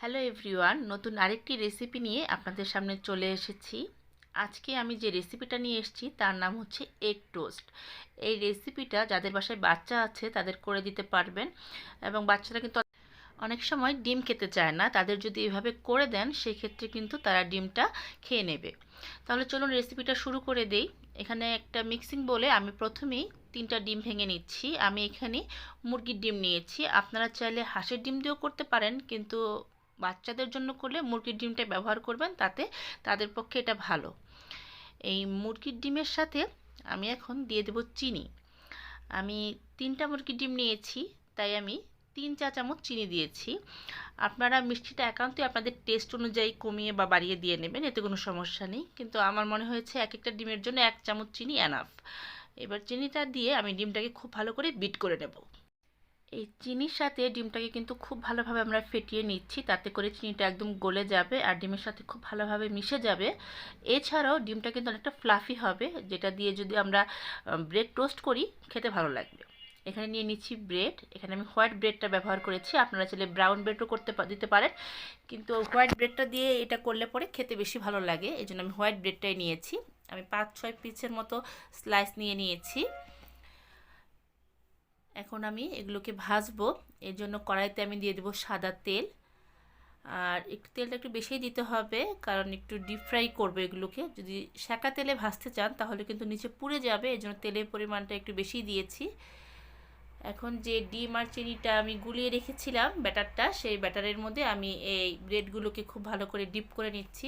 Hello everyone, নতুন আরেকটি recipe নিয়ে আপনাদের সামনে চলে এসেছি। আজকে আমি যে রেসিপিটা নিয়ে এসেছি তার নাম হচ্ছে এগ টোস্ট। এই রেসিপিটা যাদের বাসায় বাচ্চা আছে তাদের করে দিতে পারবেন, এবং বাচ্চারা কিন্তু অনেক সময় ডিম খেতে চায় না, তাদের যদি এভাবে করে দেন সেক্ষেত্রে কিন্তু তারা ডিমটা খেয়ে নেবে। তাহলে চলুন রেসিপিটা শুরু করে দেই। এখানে একটা মিক্সিং বলে আমি প্রথমেই 3টা ডিম ভেঙে নিচ্ছি। আমি এখানে মুরগির ডিম নিয়েছি, আপনারা চাইলে হাঁসের ডিম দিয়েও করতে পারেন, কিন্তু বাচ্চাদের জন্য করলে মুরগির ডিমটা ব্যবহার করবেন, তাতে তাদের পক্ষে এটা ভালো। এই মুরগির ডিমের সাথে আমি এখন দিয়ে দেব চিনি। আমি 3টা মুরগির ডিম নিয়েছি, তাই আমি 3 চা চামচ চিনি দিয়েছি। আপনারা মিষ্টিটা একান্তই আপনাদের টেস্ট অনুযায়ী কমিয়ে বা বাড়িয়ে দিয়ে নেবেন, এতে কোনো সমস্যা নেই, কিন্তু আমার মনে হয়েছে এক একটা ডিমের জন্য 1 চামচ চিনি এনাফ। এবার চিনিটা দিয়ে আমি ডিমটাকে খুব ভালো করে বিট করে নেব। এই চিনির সাথে ডিমটাকে কিন্তু খুব ভালোভাবে আমরা ফেটিয়ে নিচ্ছি, তাতে করে চিনিটা একদম গলে যাবে আর ডিমের সাথে খুব ভালোভাবে মিশে যাবে। এছাড়াও ডিমটা কিন্তু অনেকটা ফ্লাফি হবে, যেটা দিয়ে যদি আমরা ব্রেড টোস্ট করি খেতে ভালো লাগবে। এখানে নিয়ে নিচ্ছি ব্রেড। এখানে আমি হোয়াইট ব্রেডটা ব্যবহার করেছি, আপনারা চাইলে ব্রাউন ব্রেডও দিতে পারেন, কিন্তু হোয়াইট ব্রেডটা দিয়ে এটা করলে পরে খেতে বেশি ভালো লাগে, এই জন্য আমি হোয়াইট ব্রেডটাই নিয়েছি। আমি 5-6 পিসের মতো স্লাইস নিয়েছি। এখন আমি এগুলোকে ভাজবো। এর জন্য কড়াইতে আমি দিয়ে দেবো সাদা তেল, আর একটু তেলটা একটু বেশিই দিতে হবে, কারণ একটু ডিপ ফ্রাই করবো এগুলোকে। যদি সেকা তেলে ভাজতে চান তাহলে কিন্তু নিচে পুড়ে যাবে, এই জন্য তেলের পরিমাণটা একটু বেশি দিয়েছি। এখন যে ডিম আর চিনিটা আমি গুলিয়ে রেখেছিলাম ব্যাটারটা, সেই ব্যাটারের মধ্যে আমি এই ব্রেডগুলোকে খুব ভালো করে ডিপ করে নিচ্ছি।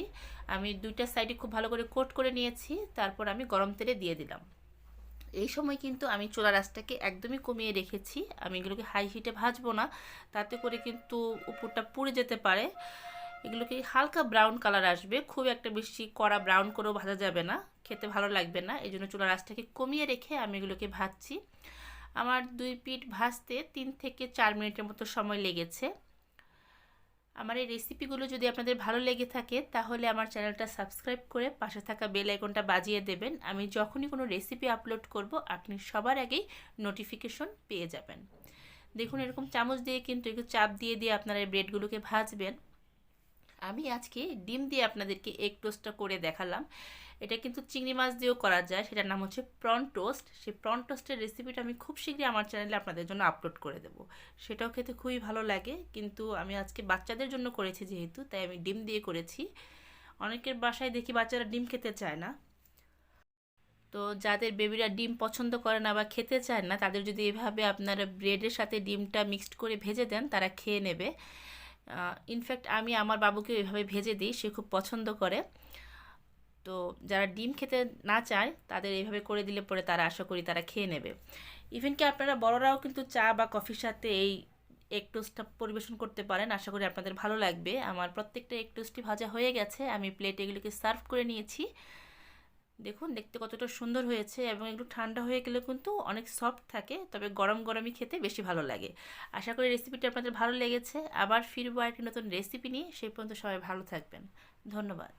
আমি 2টা সাইডে খুব ভালো করে কোট করে নিয়েছি, তারপর আমি গরম তেলে দিয়ে দিলাম। এই সময় কিন্তু আমি চুলার আঁচটাকে একদমই কমিয়ে রেখেছি। আমি এগুলোকে হাই হিটে ভাজবো না, তাতে করে কিন্তু উপরটা পুড়ে যেতে পারে। এগুলোকে হালকা ব্রাউন কালার আসবে, খুব একটা বেশি কড়া ব্রাউন করেও ভাজা যাবে না, খেতে ভালো লাগবে না। এই জন্য চুলার আঁচটাকে কমিয়ে রেখে আমি এগুলোকে ভাজছি। আমার 2 পিঠ ভাজতে 3 থেকে 4 মিনিটের মতো সময় লেগেছে। আমার এই রেসিপিগুলো যদি আপনাদের ভালো লেগে থাকে তাহলে আমার চ্যানেলটা সাবস্ক্রাইব করে পাশে থাকা বেল আইকনটা বাজিয়ে দেবেন। আমি যখনই কোনো রেসিপি আপলোড করব আপনি সবার আগেই নোটিফিকেশন পেয়ে যাবেন। দেখুন, এরকম চামচ দিয়ে কিন্তু একটু চাপ দিয়ে দিয়ে আপনারা এই ব্রেডগুলোকে ভাজবেন। আমি আজকে ডিম দিয়ে আপনাদেরকে এগ টোস্টটা করে দেখালাম। এটা কিন্তু চিংড়ি মাছ দিয়েও করা যায়, সেটার নাম হচ্ছে প্রন টোস্ট। সেই প্রন টোস্টের রেসিপিটা আমি খুব শীঘ্রই আমার চ্যানেলে আপনাদের জন্য আপলোড করে দেবো। সেটাও খেতে খুবই ভালো লাগে, কিন্তু আমি আজকে বাচ্চাদের জন্য করেছি যেহেতু, তাই আমি ডিম দিয়ে করেছি। অনেকের বাসায় দেখি বাচ্চারা ডিম খেতে চায় না, তো যাদের বেবিরা ডিম পছন্দ করে না বা খেতে চায় না, তাদের যদি এভাবে আপনারা ব্রেডের সাথে ডিমটা মিক্সড করে ভেজে দেন তারা খেয়ে নেবে। ইনফ্যাক্ট আমি আমার বাবুকে এভাবে ভেজে দিই, সে খুব পছন্দ করে। তো যারা ডিম খেতে না চায় তাদের এইভাবে করে দিলে পরে তারা আশা করি তারা খেয়ে নেবে। ইভেন কি আপনারা বড়রাও কিন্তু চা বা কফির সাথে এই এগ টোস্টটা পরিবেশন করতে পারেন, আশা করি আপনাদের ভালো লাগবে। আমার প্রত্যেকটা এগ টোস্টই ভাজা হয়ে গেছে, আমি প্লেটে এগুলোকে সার্ভ করে নিয়েছি। দেখুন দেখতে কতটা সুন্দর হয়েছে, এবং একটু ঠান্ডা হয়ে গেলে কিন্তু অনেক সফট থাকে, তবে গরম গরমই খেতে বেশি ভালো লাগে। আশা করি রেসিপিটি আপনাদের ভালো লেগেছে। আবার ফিরবো আরেকটি নতুন রেসিপি নিয়ে, সেই পর্যন্ত সবাই ভালো থাকবেন। ধন্যবাদ।